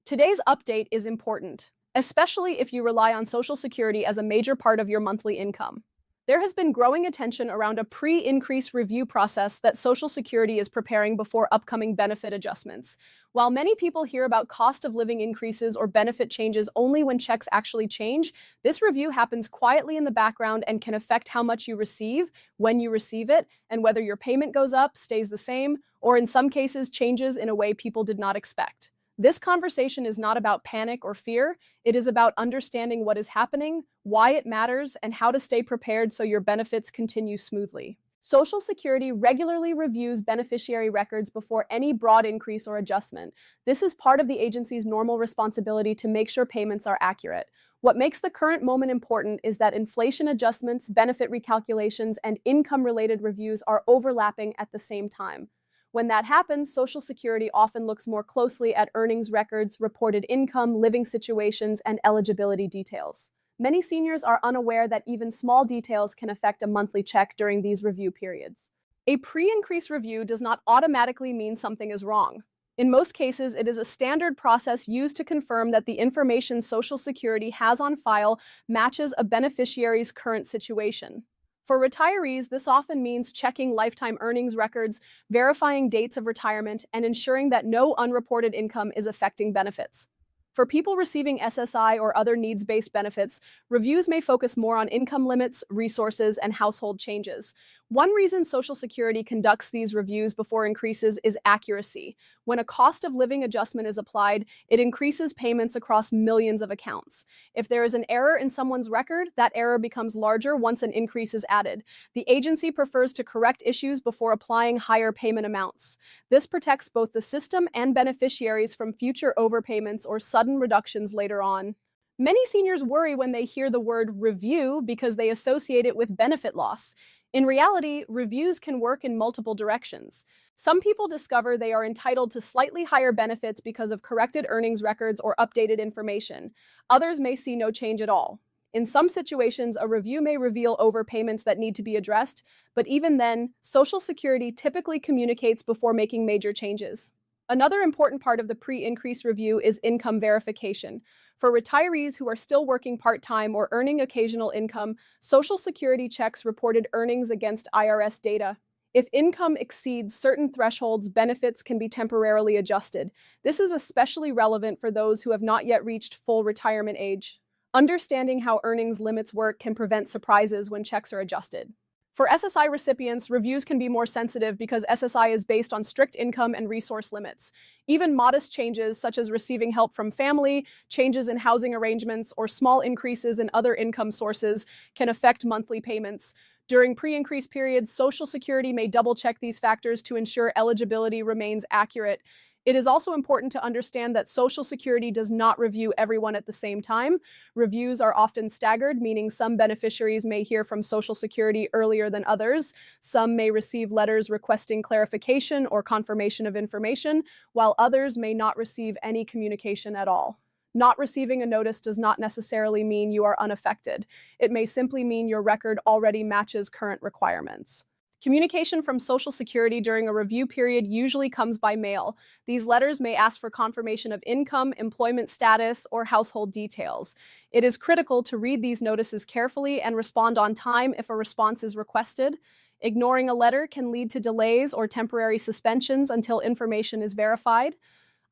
Today's update is important, especially if you rely on Social Security as a major part of your monthly income. There has been growing attention around a pre-increase review process that Social Security is preparing before upcoming benefit adjustments. While many people hear about cost of living increases or benefit changes only when checks actually change, this review happens quietly in the background and can affect how much you receive, when you receive it, and whether your payment goes up, stays the same, or in some cases changes in a way people did not expect. This conversation is not about panic or fear. It is about understanding what is happening, why it matters, and how to stay prepared so your benefits continue smoothly. Social Security regularly reviews beneficiary records before any broad increase or adjustment. This is part of the agency's normal responsibility to make sure payments are accurate. What makes the current moment important is that inflation adjustments, benefit recalculations, and income-related reviews are overlapping at the same time. When that happens, Social Security often looks more closely at earnings records, reported income, living situations, and eligibility details. Many seniors are unaware that even small details can affect a monthly check during these review periods. A pre-increase review does not automatically mean something is wrong. In most cases, it is a standard process used to confirm that the information Social Security has on file matches a beneficiary's current situation. For retirees, this often means checking lifetime earnings records, verifying dates of retirement, and ensuring that no unreported income is affecting benefits. For people receiving SSI or other needs-based benefits, reviews may focus more on income limits, resources, and household changes. One reason Social Security conducts these reviews before increases is accuracy. When a cost of living adjustment is applied, it increases payments across millions of accounts. If there is an error in someone's record, that error becomes larger once an increase is added. The agency prefers to correct issues before applying higher payment amounts. This protects both the system and beneficiaries from future overpayments or sudden reductions later on. Many seniors worry when they hear the word review because they associate it with benefit loss. In reality, reviews can work in multiple directions. Some people discover they are entitled to slightly higher benefits because of corrected earnings records or updated information. Others may see no change at all. In some situations, a review may reveal overpayments that need to be addressed, but even then, Social Security typically communicates before making major changes. Another important part of the pre-increase review is income verification. For retirees who are still working part-time or earning occasional income, Social Security checks reported earnings against IRS data. If income exceeds certain thresholds, benefits can be temporarily adjusted. This is especially relevant for those who have not yet reached full retirement age. Understanding how earnings limits work can prevent surprises when checks are adjusted. For SSI recipients, reviews can be more sensitive because SSI is based on strict income and resource limits. Even modest changes, such as receiving help from family, changes in housing arrangements, or small increases in other income sources, can affect monthly payments. During pre-increase periods, Social Security may double-check these factors to ensure eligibility remains accurate. It is also important to understand that Social Security does not review everyone at the same time. Reviews are often staggered, meaning some beneficiaries may hear from Social Security earlier than others. Some may receive letters requesting clarification or confirmation of information, while others may not receive any communication at all. Not receiving a notice does not necessarily mean you are unaffected. It may simply mean your record already matches current requirements. Communication from Social Security during a review period usually comes by mail. These letters may ask for confirmation of income, employment status, or household details. It is critical to read these notices carefully and respond on time if a response is requested. Ignoring a letter can lead to delays or temporary suspensions until information is verified.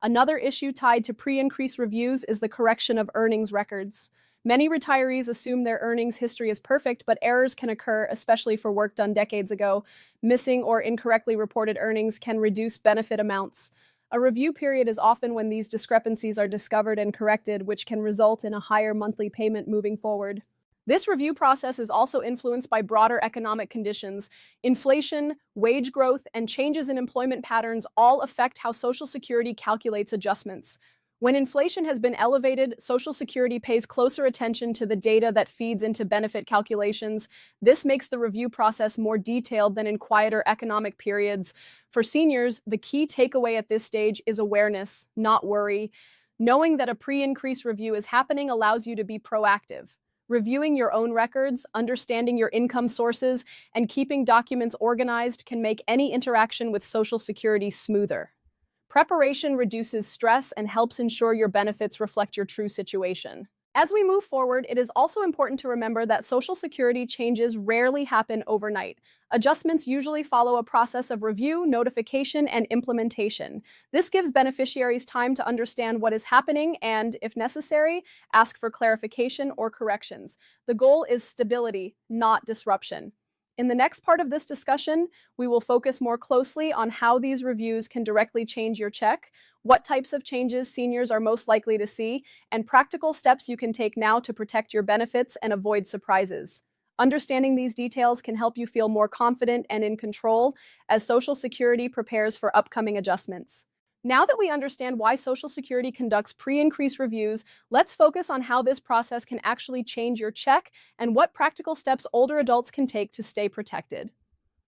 Another issue tied to pre-increase reviews is the correction of earnings records. Many retirees assume their earnings history is perfect, but errors can occur, especially for work done decades ago. Missing or incorrectly reported earnings can reduce benefit amounts. A review period is often when these discrepancies are discovered and corrected, which can result in a higher monthly payment moving forward. This review process is also influenced by broader economic conditions. Inflation, wage growth, and changes in employment patterns all affect how Social Security calculates adjustments. When inflation has been elevated, Social Security pays closer attention to the data that feeds into benefit calculations. This makes the review process more detailed than in quieter economic periods. For seniors, the key takeaway at this stage is awareness, not worry. Knowing that a pre-increase review is happening allows you to be proactive. Reviewing your own records, understanding your income sources, and keeping documents organized can make any interaction with Social Security smoother. Preparation reduces stress and helps ensure your benefits reflect your true situation. As we move forward, it is also important to remember that Social Security changes rarely happen overnight. Adjustments usually follow a process of review, notification, and implementation. This gives beneficiaries time to understand what is happening and, if necessary, ask for clarification or corrections. The goal is stability, not disruption. In the next part of this discussion, we will focus more closely on how these reviews can directly change your check, what types of changes seniors are most likely to see, and practical steps you can take now to protect your benefits and avoid surprises. Understanding these details can help you feel more confident and in control as Social Security prepares for upcoming adjustments. Now that we understand why Social Security conducts pre-increase reviews, let's focus on how this process can actually change your check and what practical steps older adults can take to stay protected.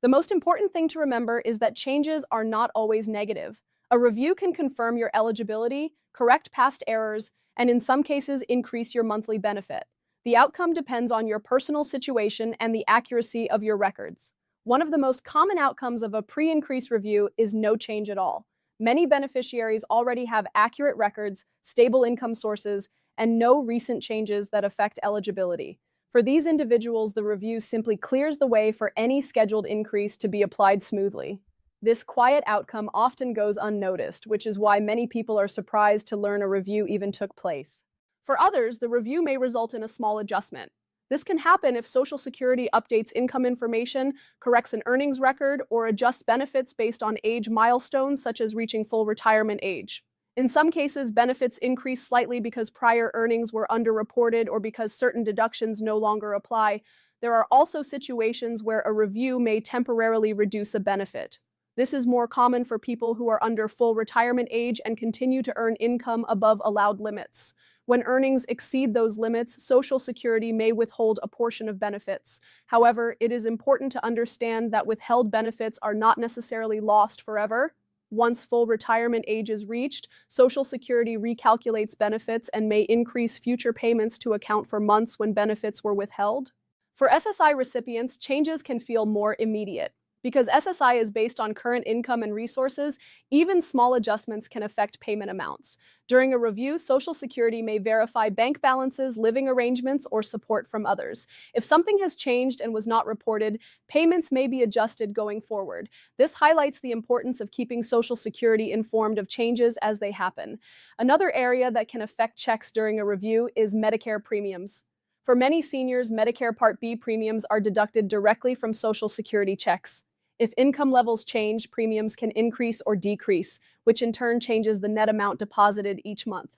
The most important thing to remember is that changes are not always negative. A review can confirm your eligibility, correct past errors, and in some cases increase your monthly benefit. The outcome depends on your personal situation and the accuracy of your records. One of the most common outcomes of a pre-increase review is no change at all. Many beneficiaries already have accurate records, stable income sources, and no recent changes that affect eligibility. For these individuals, the review simply clears the way for any scheduled increase to be applied smoothly. This quiet outcome often goes unnoticed, which is why many people are surprised to learn a review even took place. For others, the review may result in a small adjustment. This can happen if Social Security updates income information, corrects an earnings record, or adjusts benefits based on age milestones such as reaching full retirement age. In some cases, benefits increase slightly because prior earnings were underreported or because certain deductions no longer apply. There are also situations where a review may temporarily reduce a benefit. This is more common for people who are under full retirement age and continue to earn income above allowed limits. When earnings exceed those limits, Social Security may withhold a portion of benefits. However, it is important to understand that withheld benefits are not necessarily lost forever. Once full retirement age is reached, Social Security recalculates benefits and may increase future payments to account for months when benefits were withheld. For SSI recipients, changes can feel more immediate. Because SSI is based on current income and resources, even small adjustments can affect payment amounts. During a review, Social Security may verify bank balances, living arrangements, or support from others. If something has changed and was not reported, payments may be adjusted going forward. This highlights the importance of keeping Social Security informed of changes as they happen. Another area that can affect checks during a review is Medicare premiums. For many seniors, Medicare Part B premiums are deducted directly from Social Security checks. If income levels change, premiums can increase or decrease, which in turn changes the net amount deposited each month.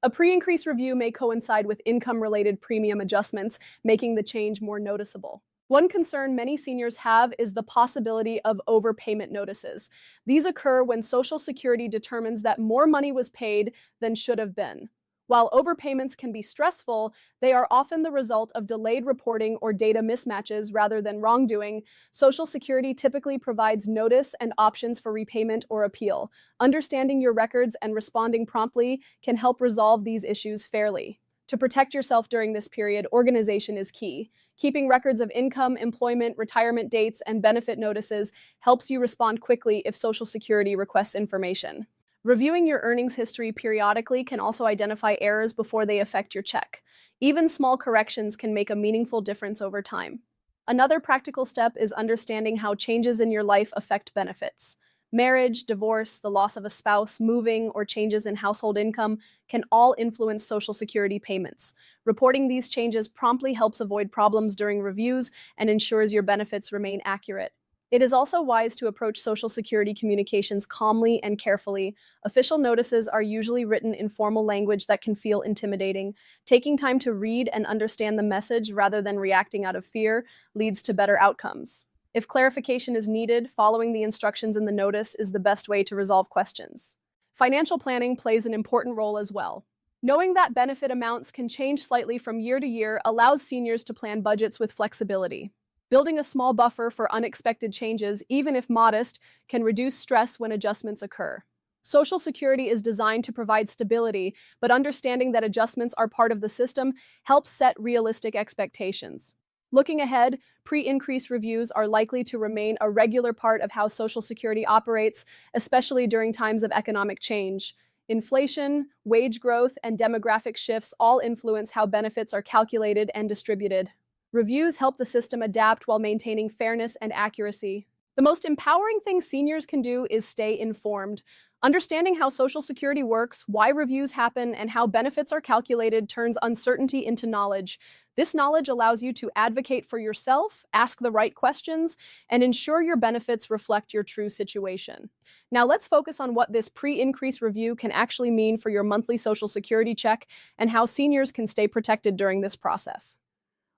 A pre-increase review may coincide with income-related premium adjustments, making the change more noticeable. One concern many seniors have is the possibility of overpayment notices. These occur when Social Security determines that more money was paid than should have been. While overpayments can be stressful, they are often the result of delayed reporting or data mismatches rather than wrongdoing. Social Security typically provides notice and options for repayment or appeal. Understanding your records and responding promptly can help resolve these issues fairly. To protect yourself during this period, organization is key. Keeping records of income, employment, retirement dates, and benefit notices helps you respond quickly if Social Security requests information. Reviewing your earnings history periodically can also identify errors before they affect your check. Even small corrections can make a meaningful difference over time. Another practical step is understanding how changes in your life affect benefits. Marriage, divorce, the loss of a spouse, moving, or changes in household income can all influence Social Security payments. Reporting these changes promptly helps avoid problems during reviews and ensures your benefits remain accurate. It is also wise to approach Social Security communications calmly and carefully. Official notices are usually written in formal language that can feel intimidating. Taking time to read and understand the message rather than reacting out of fear leads to better outcomes. If clarification is needed, following the instructions in the notice is the best way to resolve questions. Financial planning plays an important role as well. Knowing that benefit amounts can change slightly from year to year allows seniors to plan budgets with flexibility. Building a small buffer for unexpected changes, even if modest, can reduce stress when adjustments occur. Social Security is designed to provide stability, but understanding that adjustments are part of the system helps set realistic expectations. Looking ahead, pre-increase reviews are likely to remain a regular part of how Social Security operates, especially during times of economic change. Inflation, wage growth, and demographic shifts all influence how benefits are calculated and distributed. Reviews help the system adapt while maintaining fairness and accuracy. The most empowering thing seniors can do is stay informed. Understanding how Social Security works, why reviews happen, and how benefits are calculated turns uncertainty into knowledge. This knowledge allows you to advocate for yourself, ask the right questions, and ensure your benefits reflect your true situation. Now let's focus on what this pre-increase review can actually mean for your monthly Social Security check and how seniors can stay protected during this process.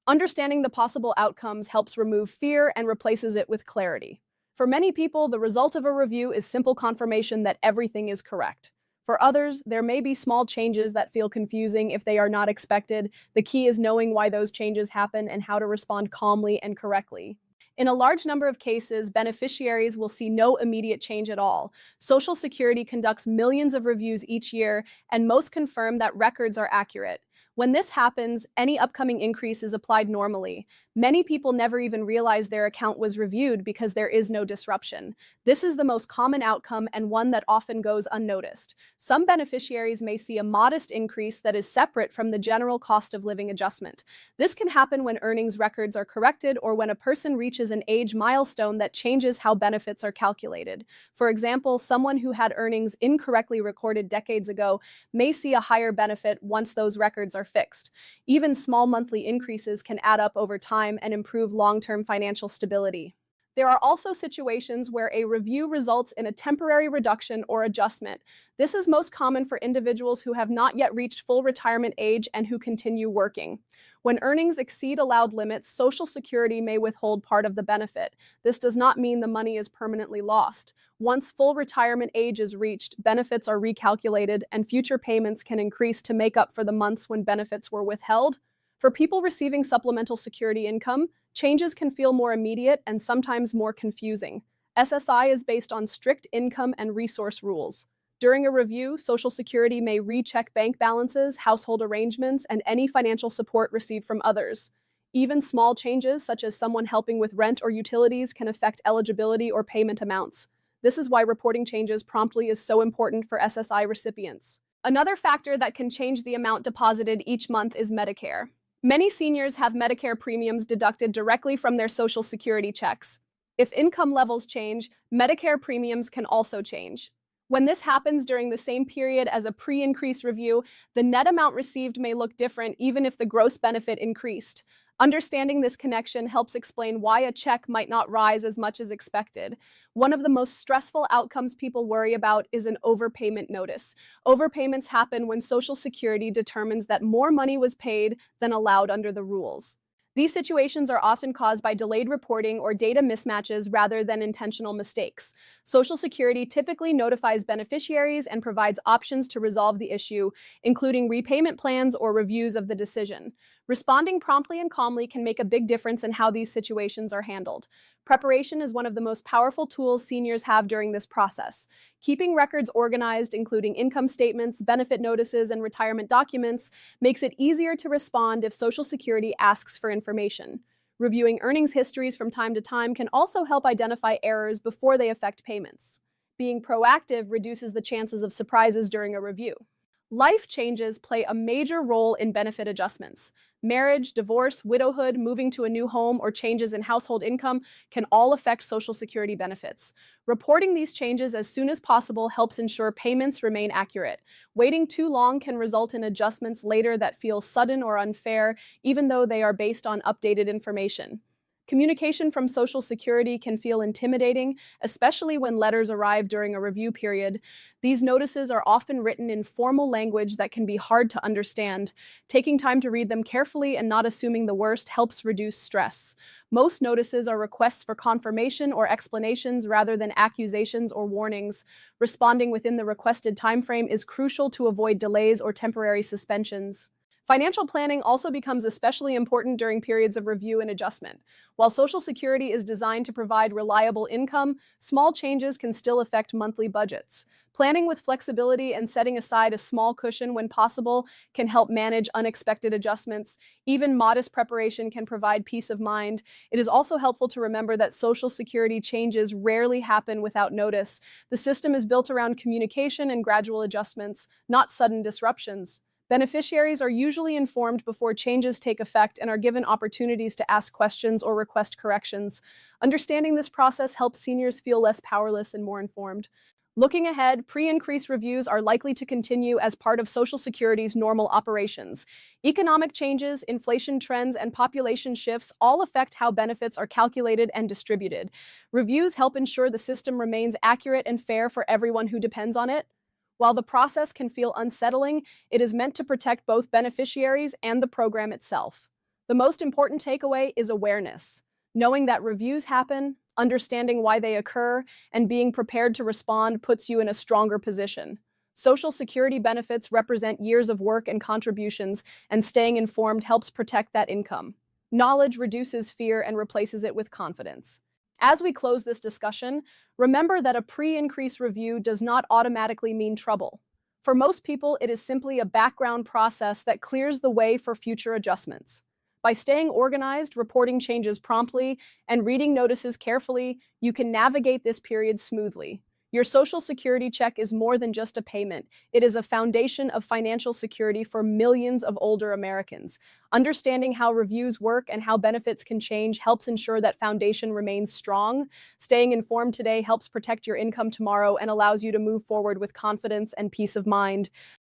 Understanding the possible outcomes helps remove fear and replaces it with clarity. For many people, the result of a review is simple confirmation that everything is correct. For others, there may be small changes that feel confusing if they are not expected. The key is knowing why those changes happen and how to respond calmly and correctly. In a large number of cases, beneficiaries will see no immediate change at all. Social Security conducts millions of reviews each year, and most confirm that records are accurate. When this happens, any upcoming increase is applied normally. Many people never even realize their account was reviewed because there is no disruption. This is the most common outcome and one that often goes unnoticed. Some beneficiaries may see a modest increase that is separate from the general cost of living adjustment. This can happen when earnings records are corrected or when a person reaches an age milestone that changes how benefits are calculated. For example, someone who had earnings incorrectly recorded decades ago may see a higher benefit once those records are fixed. Even small monthly increases can add up over time and improve long-term financial stability. There are also situations where a review results in a temporary reduction or adjustment. This is most common for individuals who have not yet reached full retirement age and who continue working. When earnings exceed allowed limits, Social Security may withhold part of the benefit. This does not mean the money is permanently lost. Once full retirement age is reached, benefits are recalculated and future payments can increase to make up for the months when benefits were withheld. For people receiving supplemental security income, changes can feel more immediate and sometimes more confusing. SSI is based on strict income and resource rules. During a review, Social Security may recheck bank balances, household arrangements, and any financial support received from others. Even small changes, such as someone helping with rent or utilities, can affect eligibility or payment amounts. This is why reporting changes promptly is so important for SSI recipients. Another factor that can change the amount deposited each month is Medicare. Many seniors have Medicare premiums deducted directly from their Social Security checks. If income levels change, Medicare premiums can also change. When this happens during the same period as a pre-increase review, the net amount received may look different even if the gross benefit increased. Understanding this connection helps explain why a check might not rise as much as expected. One of the most stressful outcomes people worry about is an overpayment notice. Overpayments happen when Social Security determines that more money was paid than allowed under the rules. These situations are often caused by delayed reporting or data mismatches rather than intentional mistakes. Social Security typically notifies beneficiaries and provides options to resolve the issue, including repayment plans or reviews of the decision. Responding promptly and calmly can make a big difference in how these situations are handled. Preparation is one of the most powerful tools seniors have during this process. Keeping records organized, including income statements, benefit notices, and retirement documents, makes it easier to respond if Social Security asks for information. Reviewing earnings histories from time to time can also help identify errors before they affect payments. Being proactive reduces the chances of surprises during a review. Life changes play a major role in benefit adjustments. Marriage, divorce, widowhood, moving to a new home, or changes in household income can all affect Social Security benefits. Reporting these changes as soon as possible helps ensure payments remain accurate. Waiting too long can result in adjustments later that feel sudden or unfair, even though they are based on updated information. Communication from Social Security can feel intimidating, especially when letters arrive during a review period. These notices are often written in formal language that can be hard to understand. Taking time to read them carefully and not assuming the worst helps reduce stress. Most notices are requests for confirmation or explanations rather than accusations or warnings. Responding within the requested timeframe is crucial to avoid delays or temporary suspensions. Financial planning also becomes especially important during periods of review and adjustment. While Social Security is designed to provide reliable income, small changes can still affect monthly budgets. Planning with flexibility and setting aside a small cushion when possible can help manage unexpected adjustments. Even modest preparation can provide peace of mind. It is also helpful to remember that Social Security changes rarely happen without notice. The system is built around communication and gradual adjustments, not sudden disruptions. Beneficiaries are usually informed before changes take effect and are given opportunities to ask questions or request corrections. Understanding this process helps seniors feel less powerless and more informed. Looking ahead, pre-increase reviews are likely to continue as part of Social Security's normal operations. Economic changes, inflation trends, and population shifts all affect how benefits are calculated and distributed. Reviews help ensure the system remains accurate and fair for everyone who depends on it. While the process can feel unsettling, it is meant to protect both beneficiaries and the program itself. The most important takeaway is awareness. Knowing that reviews happen, understanding why they occur, and being prepared to respond puts you in a stronger position. Social Security benefits represent years of work and contributions, and staying informed helps protect that income. Knowledge reduces fear and replaces it with confidence. As we close this discussion, remember that a pre-increase review does not automatically mean trouble. For most people, it is simply a background process that clears the way for future adjustments. By staying organized, reporting changes promptly, and reading notices carefully, you can navigate this period smoothly. Your Social Security check is more than just a payment. It is a foundation of financial security for millions of older Americans. Understanding how reviews work and how benefits can change helps ensure that foundation remains strong. Staying informed today helps protect your income tomorrow and allows you to move forward with confidence and peace of mind.